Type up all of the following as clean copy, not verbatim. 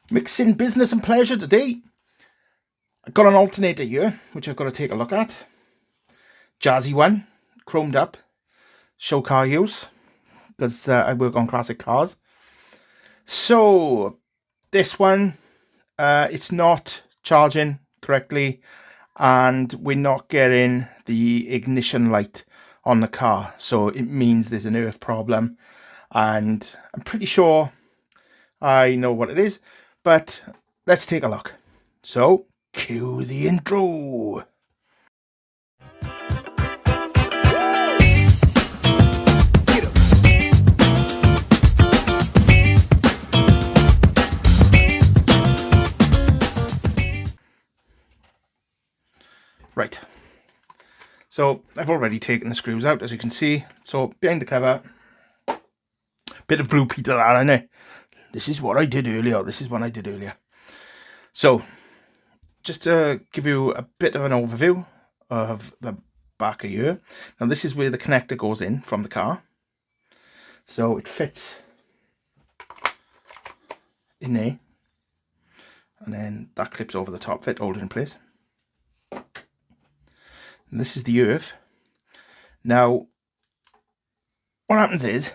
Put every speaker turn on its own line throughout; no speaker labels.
Mixing business and pleasure today. I've got an alternator here, which I've got to take a look at. Jazzy one, chromed up, show car use, because I work on classic cars. So, this one, it's not charging correctly, and we're not getting the ignition light on the car. So, it means there's an earth problem, and I'm pretty sure I know what it is, but let's take a look. So, cue the intro. Right, so I've already taken the screws out, as you can see. So behind the cover, bit of Blue Peter there, isn't it? This is what I did earlier. So, just to give you a bit of an overview of the back of here. Now this is where the connector goes in from the car. So it fits in there. And then that clips over the top, hold it in place. And this is the earth. Now, what happens is,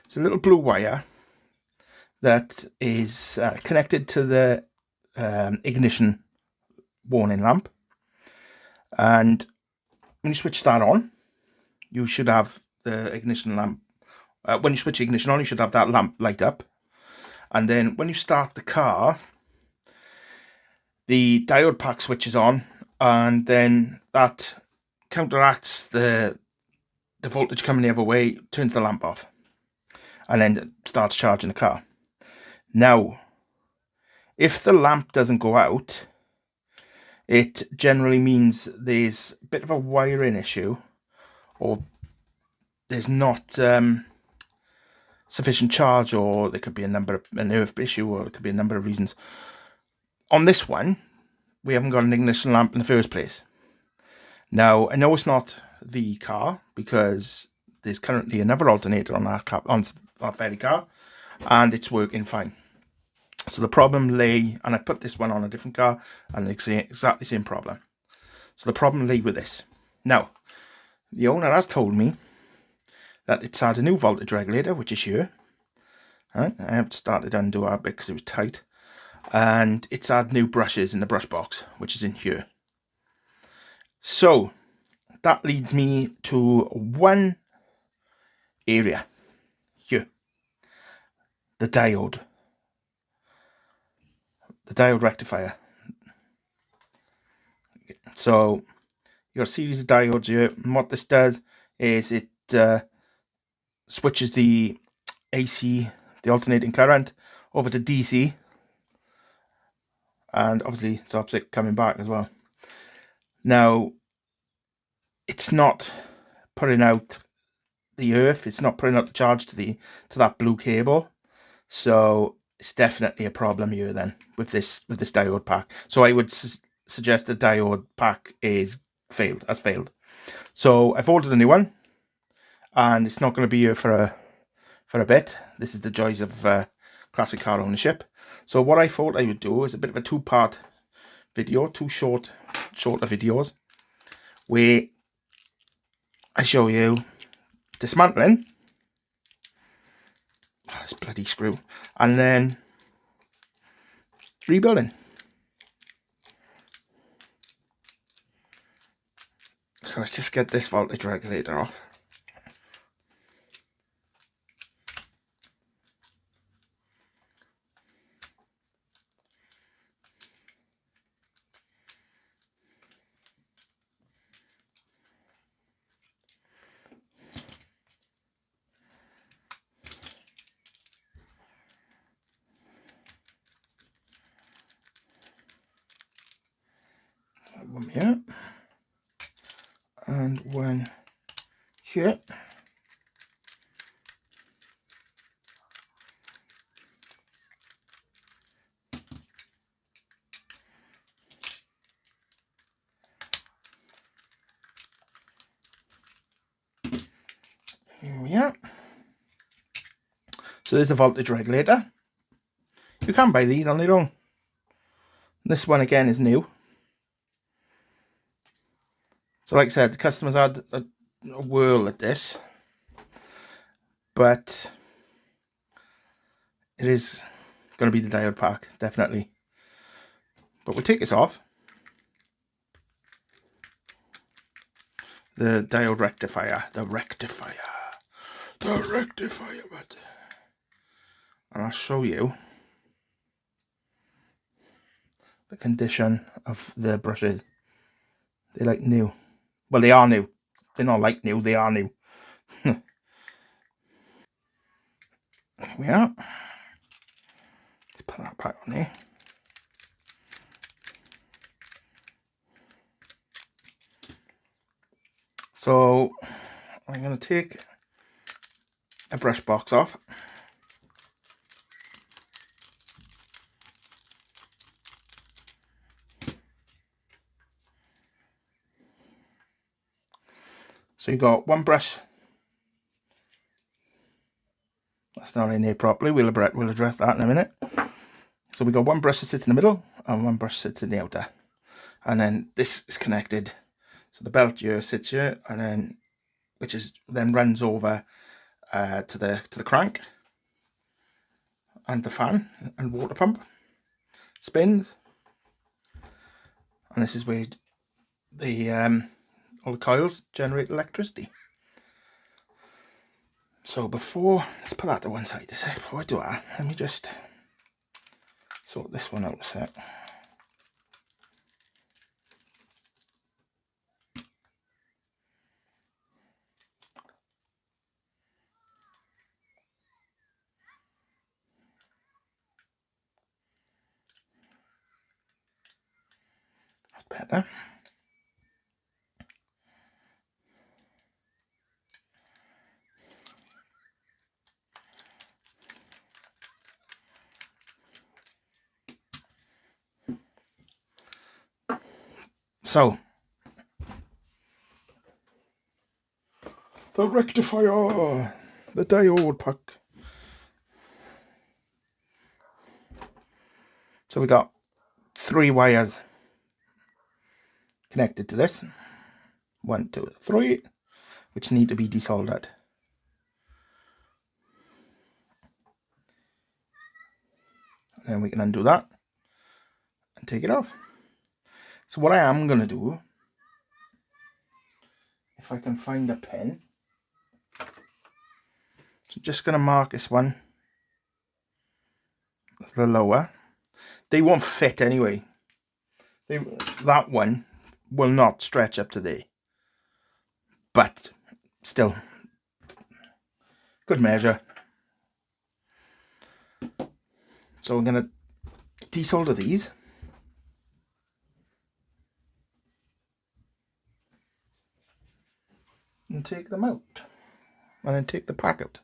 it's a little blue wire that is connected to the ignition warning lamp. And when you switch that on, you should have the ignition lamp. When you switch the ignition on, you should have that lamp light up. And then when you start the car, the diode pack switches on, and then that counteracts the voltage coming the other way, turns the lamp off, and then it starts charging the car. Now, if the lamp doesn't go out, it generally means there's a bit of a wiring issue, or there's not sufficient charge, or there could be an earth issue, or it could be a number of reasons. On this one, we haven't got an ignition lamp in the first place. Now, I know it's not the car, because there's currently another alternator on that very car, and it's working fine. So the problem lay, and I put this one on a different car, and it's exactly the same problem. So the problem lay with this. Now, the owner has told me that it's had a new voltage regulator, which is here. Right, I have started to undo our bit because it was tight. And it's had new brushes in the brush box, which is in here. So that leads me to one area here, the diode rectifier. So you've got a series of diodes here, and what this does is it switches the AC, the alternating current, over to DC. And obviously stops it coming back as well. Now, it's not putting out the earth, it's not putting out the charge to that blue cable. So it's definitely a problem here then with this diode pack. So I would suggest the diode pack has failed. So I've ordered a new one, and it's not going to be here for a bit. This is the joys of classic car ownership. So what I thought I would do is a bit of a two-part video, two shorter videos, where I show you dismantling this bloody screw, and then rebuilding. So let's just get this voltage regulator off. One here and one here. Here we are. So there's a voltage regulator. You can buy these on their own. This one again is new. So like I said, the customers had a whirl at this, but it is going to be the diode pack, definitely. But we'll take this off. The diode rectifier, the rectifier, but... and I'll show you the condition of the brushes. They're like new. Well, they are new. They're not like new, they are new. There we are. Let's put that back on there. So I'm going to take a brush box off. So you got one brush that's not in here properly. We'll address that in a minute. So we got one brush that sits in the middle and one brush sits in the outer, and then this is connected. So the belt here sits here, and then then runs over to the crank and the fan and water pump spins, and this is where the all the coils generate electricity. So let's put that to one side. Before I do that, let me just sort this one out a sec. That's better. So, the rectifier, the diode pack. So we got 3 wires connected to this. 1, 2, 3, which need to be desoldered. And then we can undo that and take it off. So what I am going to do, if I can find a pen, I'm just going to mark this one as the lower. They won't fit anyway. That one will not stretch up to there. But still, good measure. So I'm going to desolder these. And take them out. And then take the pack out.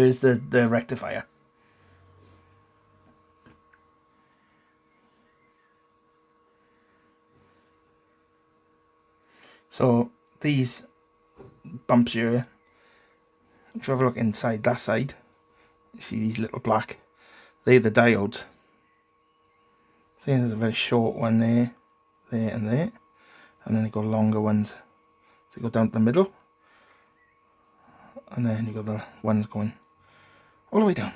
here's the rectifier. So these bumps here, if you have a look inside that side, you see these little black, they're the diodes. See, there's a very short one there, there and there, and then you've got longer ones. So you go down to the middle, and then you've got the ones going all the way down.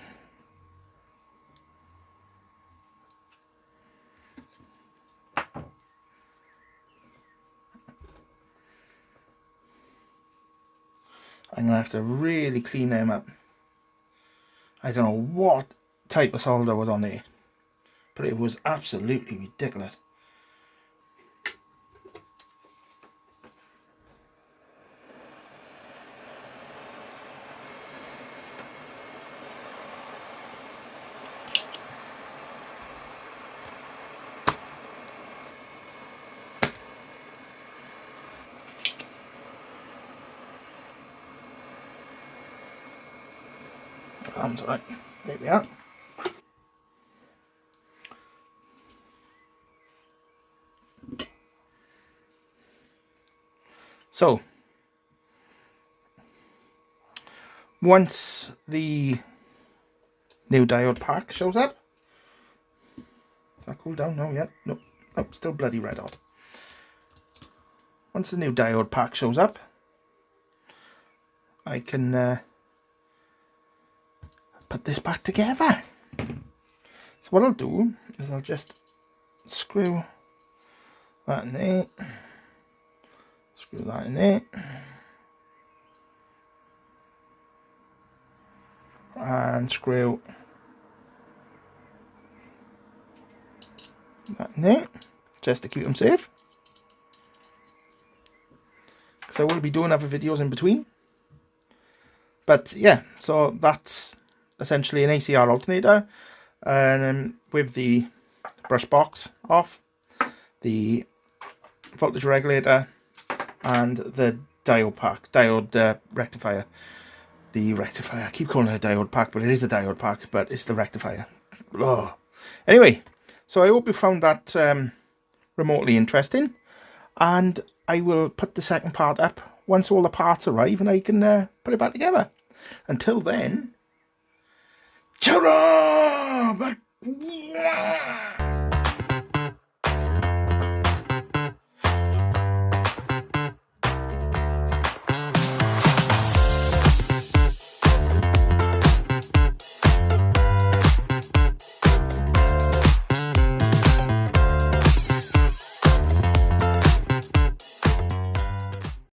I'm going to have to really clean them up. I don't know what type of solder was on there, but it was absolutely ridiculous. That's right. There we are. So, once the new diode pack shows up, is that cooled down? No, yet? Nope. Oh, still bloody red hot. Once the new diode pack shows up, I can put this back together. So what I'll do is I'll just screw that in there, screw that in there, and screw that in there, just to keep them safe, because I will be doing other videos in between. But yeah, so that's essentially an ACR alternator, and with the brush box off, the voltage regulator, and the diode pack, rectifier. The rectifier, I keep calling it a diode pack, but it is a diode pack, but it's the rectifier. Oh. Anyway, so I hope you found that remotely interesting, and I will put the second part up once all the parts arrive and I can put it back together. Until then, ta-ra!